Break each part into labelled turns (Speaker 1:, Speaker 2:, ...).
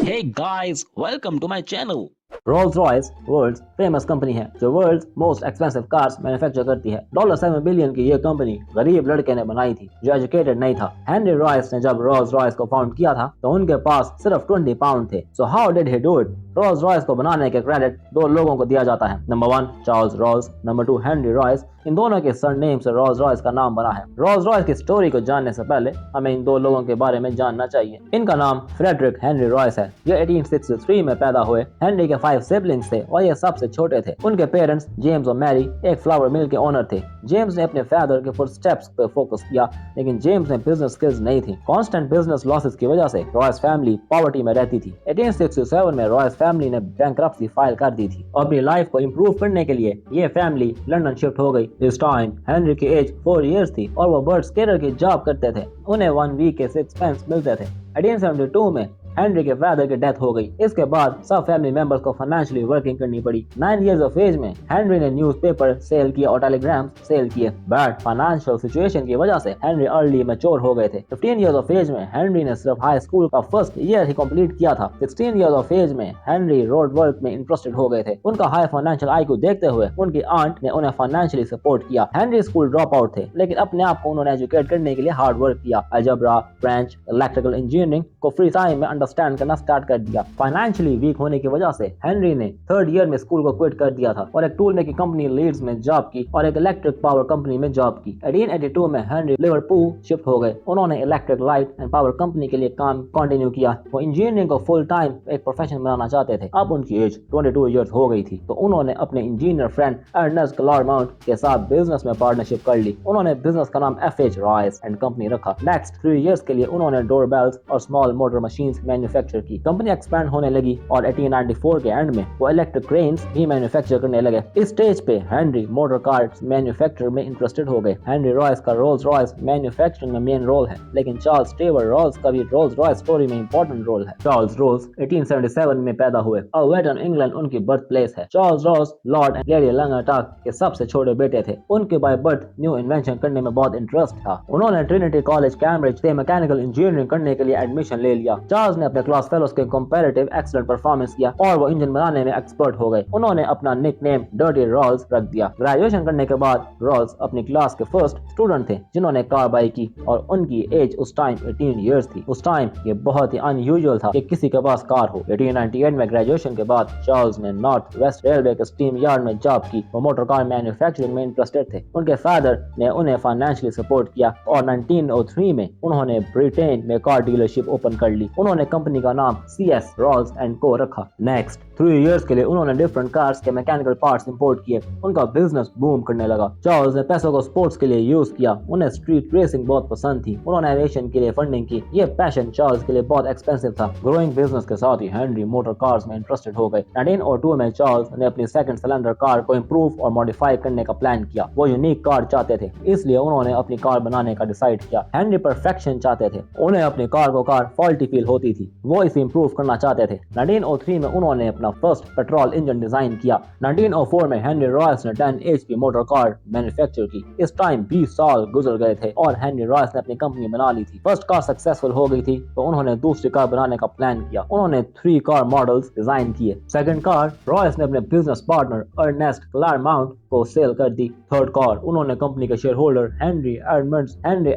Speaker 1: Hey guys, welcome to my channel.
Speaker 2: Rolls-Royce world famous company है जो world most expensive cars manufacture करती है। $7 billion की ये कंपनी गरीब लड़के ने बनाई थी जो एजुकेटेड नहीं था। हेनरी रॉयस ने जब रोल्स रॉयस को फाउंड किया था तो उनके पास सिर्फ 20 पाउंड थे। So how did he do it? Roles Royce को बनाने के क्रेडिट दो लोगों को दिया जाता है। Number 1 Charles Rolls, number 2 Henry Royce. इन दोनों के सरनेम से रोल्स रॉयस का नाम बना है। रोल्स रॉयस की स्टोरी को जानने से पहले हमें इन दो लोगों के बारे में जानना चाहिए। इनका नाम फ्रेडरिक हेनरी रॉयस है। ये 1863 में पैदा हुए। हेनरी के 5 सिबलिंग्स थे और ये सबसे छोटे थे। उनके पेरेंट्स जेम्स और मैरी एक फ्लावर मिल के ओनर थे। जेम्स ने अपने फादर के फुटस्टेप्स पे फोकस किया, लेकिन जेम्स में बिजनेस स्किल्स नहीं थी। कांस्टेंट बिजनेस लॉसेस की वजह से रॉयस फैमिली पॉवर्टी में रहती थी। 1867 में रॉयस फैमिली ने बैंकरप्सी फाइल कर दी थी। अपनी लाइफ को इम्प्रूव करने के लिए ये फैमिली लंदन शिफ्ट हो गई। इस टाइम हेनरी की एज 4 इयर्स थी और वो बर्ड स्केलर की जॉब करते थे। उन्हें 1 वीक के 6 पेंस मिलते थे। 1872 में हेनरी के फादर की डेथ हो गई। इसके बाद सब फैमिली मेंबर्स को फाइनेंशियली वर्किंग करनी पड़ी। 9 इयर्स ऑफ एज में हेनरी ने न्यूज़पेपर सेल किए और टेलीग्राम्स सेल किए। बैड फाइनेंशियल सिचुएशन की वजह से हेनरी अर्ली मैच्योर हो गए थे। 15 इयर्स ऑफ एज में हेनरी ने सिर्फ हाई स्कूल का फर्स्ट ईयर ही कंप्लीट किया था। 16 इयर्स ऑफ एज में हेनरी रोड वर्क में इंटरेस्टेड हो गए थे। उनका हाई फाइनेंशियल आई को देखते हुए उनकी आंट ने उन्हें फाइनेंशियली सपोर्ट किया। हेनरी स्कूल ड्रॉप आउट थे, लेकिन अपने आप को उन्होंने एजुकेट करने के लिए हार्ड वर्क किया। अलजेब्रा, फ्रेंच, इलेक्ट्रिकल इंजीनियरिंग को फ्री टाइम में अंडरस्टैंड करना स्टार्ट कर दिया। फाइनेंशियली वीक होने की वजह से हेनरी ने 3rd ईयर में स्कूल को क्विट कर दिया था और एक टूल मेकिंग कंपनी लीड्स में जॉब की और एक इलेक्ट्रिक पावर कंपनी में जॉब की। 1882 में हेनरी लिवरपूल शिफ्ट हो गए। उन्होंने electric light and power company के लिए काम कंटिन्यू किया। वो इंजीनियरिंग को फुल टाइम एक प्रोफेशन बनाना चाहते थे। अब उनकी एज 22 इयर्स हो गई थी, तो उन्होंने अपने इंजीनियर फ्रेंड अर्नेस्ट क्लारमाउंट के साथ बिजनेस में पार्टनरशिप कर ली। उन्होंने बिजनेस का नाम FH रॉयस एंड कंपनी रखा। नेक्स्ट 3 इयर्स के लिए उन्होंने डोर बेल्स और स्मॉल मोटर मशीन्स मैन्युफैक्चर की। कंपनी एक्सपैंड होने लगी और 1894 के एंड में वो इलेक्ट्रिक क्रेन्स भी मैन्युफैक्चर करने लगे। इस स्टेज पे हेनरी मोटर कार्स मैन्युफैक्चर में इंटरेस्टेड हो गए। हेनरी रॉयस का रोल्स रॉयस मैन्युफैक्चरिंग में मेन रोल है, लेकिन चार्ल्स टेवर रॉल्स का भी रोल्स रॉयस स्टोरी में इंपॉर्टेंट रोल है। चार्ल्स रोल्स 1877 में पैदा हुए और वेटन इंग्लैंड उनकी बर्थ प्लेस है। Charles Rolls lord and lady Llangattock के सबसे छोटे बेटे थे। उनके बाय बर्थ न्यू इन्वेंशन करने में बहुत इंटरेस्ट था। उन्होंने ट्रिनिटी कॉलेज कैम्ब्रिज से मैकेनिकल इंजीनियरिंग करने के लिए एडमिशन ले लिया। चार्ल्स ने अपने क्लास फेलोज के कंपैरेटिव एक्सीलेंट परफॉर्मेंस किया और वो इंजन बनाने में एक्सपर्ट हो गए। उन्होंने अपना निकनेम डर्टी रॉल्स रख दिया। ग्रेजुएशन करने के बाद रॉल्स अपनी क्लास के फर्स्ट स्टूडेंट थे जिन्होंने कार बाई की और उनकी एज उस टाइम 18 इयर्स थी। उस टाइम ये बहुत ही अनयूजुअल था कि किसी के पास कार हो। 1898 में ग्रेजुएशन के बाद चार्ल्स ने नॉर्थ वेस्ट रेलवे के स्टीम यार्ड में जॉब की। वो मोटर कार मैन्युफैक्चरिंग में इंटरेस्टेड थे। उनके फादर ने उन्हें फाइनेंशियली सपोर्ट किया और 1903 में उन्होंने ब्रिटेन में कार डीलरशिप ओपन कर ली। उन्होंने कंपनी का नाम CS रॉल्स एंड को रखा। नेक्स्ट 3 इयर्स के लिए उन्होंने डिफरेंट कार्स के मैकेनिकल पार्ट्स इंपोर्ट किए। उनका बिजनेस बूम करने लगा। चार्ल्स ने पैसों को स्पोर्ट्स के लिए यूज किया। उन्हें स्ट्रीट रेसिंग बहुत पसंद थी। उन्होंने एविएशन के लिए फंडिंग की। ये पैशन चार्ल्स के लिए बहुत एक्सपेंसिव था। ग्रोइंग बिजनेस के साथ ही हेनरी मोटर कार्स में इंटरेस्टेड हो गए। 1902 में चार्ल्स ने अपनी सेकंड सिलेंडर कार को इंप्रूव और मॉडिफाई करने का प्लान किया। वो यूनिक कार चाहते थे, इसलिए उन्होंने अपनी कार बनाने का डिसाइड किया। हेनरी परफेक्शन चाहते थे। उन्हें अपनी कार को कार फॉल्टी फील होती थी, वो इसे इंप्रूव करना चाहते थे। 1903 में उन्होंने अपना फर्स्ट पेट्रोल इंजन डिजाइन किया। 1904 में हेनरी रॉयस ने 10 HP मोटर कार मैन्युफैक्चर की। इस टाइम 20 साल गुजर गए थे और हेनरी रॉयस ने अपनी कंपनी बना ली थी। फर्स्ट कार सक्सेसफुल हो गई थी तो उन्होंने दूसरी कार बनाने का प्लान किया। उन्होंने 3 कार मॉडल्स डिजाइन किए। सेकंड कार रॉयस ने अपने बिजनेस पार्टनर अर्नेस्ट क्लारमाउंट को सेल कर दी। थर्ड कार उन्होंने कंपनी के शेयर होल्डर हेनरी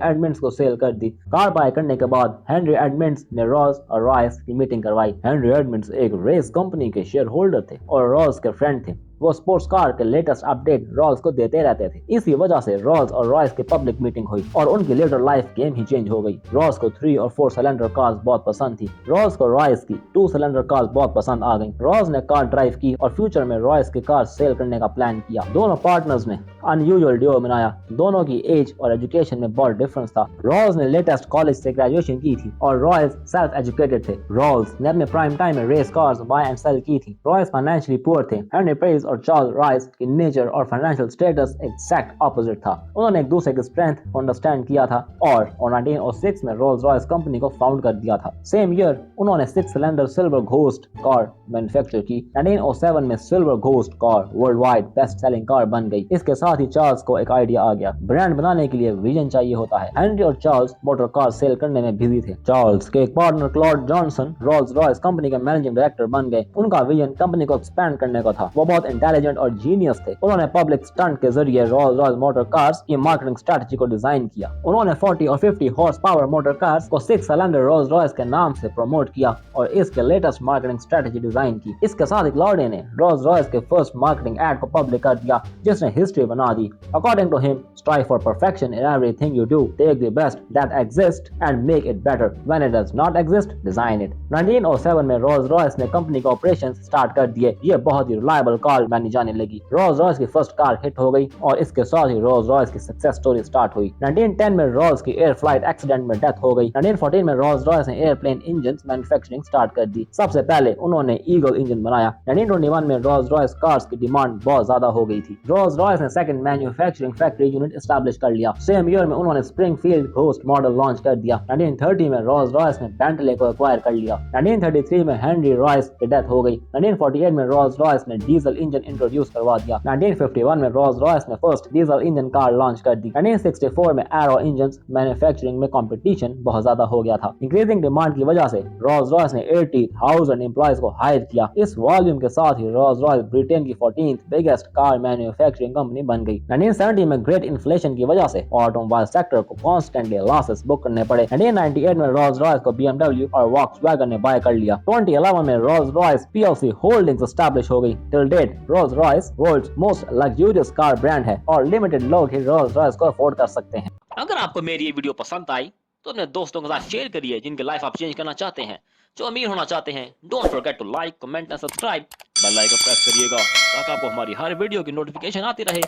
Speaker 2: एडमंड्स को सेल कर दी। कार बाय करने के बाद हेनरी एडमंड्स ने रॉस और रॉयस की मीटिंग करवाई। हेनरी एडमंड्स एक रेस कंपनी के शेयर होल्डर थे और रॉस के फ्रेंड थे। वो स्पोर्ट्स कार के लेटेस्ट अपडेट रॉल्स को देते रहते थे। इसी वजह से रॉल्स और रॉयस की पब्लिक मीटिंग हुई और उनकी लेटर लाइफ गेम ही चेंज हो गई। रॉल्स को 3 और 4 सिलेंडर कार्स बहुत पसंद थी। रॉल्स को रॉयस की 2 सिलेंडर कार्स बहुत पसंद आ गई। रॉल्स ने कार ड्राइव की और फ्यूचर में रॉयस की कार सेल करने का प्लान किया। दोनों पार्टनर्स ने अनयूजुअल ड्यूओ बनाया। दोनों की एज और एजुकेशन में बहुत डिफरेंस था। रॉल्स ने लेटेस्ट कॉलेज से ग्रेजुएशन की थी और रॉयस सेल्फ एजुकेटेड थे। रॉल्स ने अपने प्राइम टाइम में race cars buy and sell की थी। रॉयस फाइनेंशियली पुअर थे। हेनरी पेज रॉल्स और चार्ल्स रॉयस की नेचर और फाइनेंशियल स्टेटस एग्जैक्ट ऑपोजिट था। उन्होंने एक दूसरे की स्ट्रेंथ को अंडरस्टैंड किया था और 1906 में रोल्स रॉयस कंपनी को फाउंड कर दिया था। सेम ईयर उन्होंने 6 cylinder silver ghost car manufacture की। 1907 में silver ghost car world wide best selling car बन गई। इसके साथ ही चार्ल्स को एक आइडिया आ गया, ब्रांड बनाने के लिए विजन चाहिए होता है। हेनरी और चार्ल्स मोटर कार सेल करने में बिजी थे। चार्ल्स के एक partner Claude Johnson Rolls Royce company के मैनेजिंग डायरेक्टर बन गए। उनका विजन कंपनी को एक्सपैंड करने का था। वो बहुत इंटेलिजेंट और जीनियस थे। उन्होंने पब्लिक स्टंट के जरिए रोल्स रॉयस मोटर कार्स की मार्केटिंग स्ट्रेटजी को डिजाइन किया। उन्होंने 40 और 50 हॉर्स पावर मोटर कार्स को 6 सिलेंडर रोल्स रॉयस के नाम से प्रमोट किया और इसके लेटेस्ट मार्केटिंग स्ट्रेटजी डिजाइन की। इसके साथ ही क्लॉड ने रोल्स रॉयस के फर्स्ट मार्केटिंग एड को पब्लिक कर दिया, जिसने हिस्ट्री बना दी। According to him, strive for perfection in everything you do. Take the best that exists and make it better. When it does not exist, design it. 1907 में Rolls Royce ने company के operation start कर दिए। ये बहुत ही reliable car मानी जाने लगी। रोल्स रॉयस की फर्स्ट कार हिट हो गई और इसके साथ ही रोल्स रॉयस की सक्सेस स्टोरी स्टार्ट हुई। 1910 में रोल्स की एयर फ्लाइट एक्सीडेंट में डेथ हो गई। 1914 में रोल्स रॉयस ने एयरप्लेन इंजन मैन्युफैक्चरिंग स्टार्ट कर दी। सबसे पहले उन्होंने ईगल इंजन बनाया। 1921 में रोल्स रॉयस कार्स की डिमांड बहुत ज्यादा हो गई थी। रोल्स रॉयस ने second manufacturing factory unit establish कर लिया। सेम ईयर में उन्होंने स्प्रिंगफील्ड घोस्ट मॉडल लॉन्च कर दिया। 1930 में रोल्स रॉयस ने बेंटले को एक्वायर कर लिया। 1933 में हेनरी रॉयस की डेथ हो गई। 1948 में रोल्स रॉयस ने डीजल इंजन इंट्रोड्यूस करवा दिया। 1951 में रोल्स रॉयस ने first diesel engine car launch कर दी। 1964 में एरो इंजन मैन्युफैक्चरिंग में कंपटीशन बहुत ज्यादा हो गया था। इंक्रीजिंग डिमांड की वजह से रोल्स रॉयस ने 80,000 एम्प्लॉयज को हायर किया। इस वॉल्यूम के साथ ही रोल्स रॉयस ब्रिटेन की 14th biggest car manufacturing company बन गई। 1970 में ग्रेट इन्फ्लेशन की वजह से ऑटोमोबाइल सेक्टर को कॉन्स्टेंटली लॉसेस बुक करने पड़े। 1998 में रोल्स रॉयस को BMW और वॉक्सवैगन ने बाय कर लिया। 2011 में Rolls Royce PLC holdings establish हो गई। Till date Rolls Royce world's most luxurious car brand है और लिमिटेड लोग ही रोल्स रॉयस को अफोर्ड कर सकते हैं।
Speaker 1: अगर आपको मेरी ये वीडियो पसंद आई तो अपने दोस्तों के साथ शेयर करिए जिनकी लाइफ आप चेंज करना चाहते हैं, जो अमीर होना चाहते हैं। Don't forget to like, comment and subscribe. Bell icon press करिएगा ताकि आपको हमारी हर वीडियो की नोटिफिकेशन आती रहे।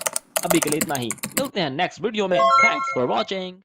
Speaker 1: अभी के लिए इतना ही, मिलते हैं नेक्स्ट वीडियो में। Thanks for watching.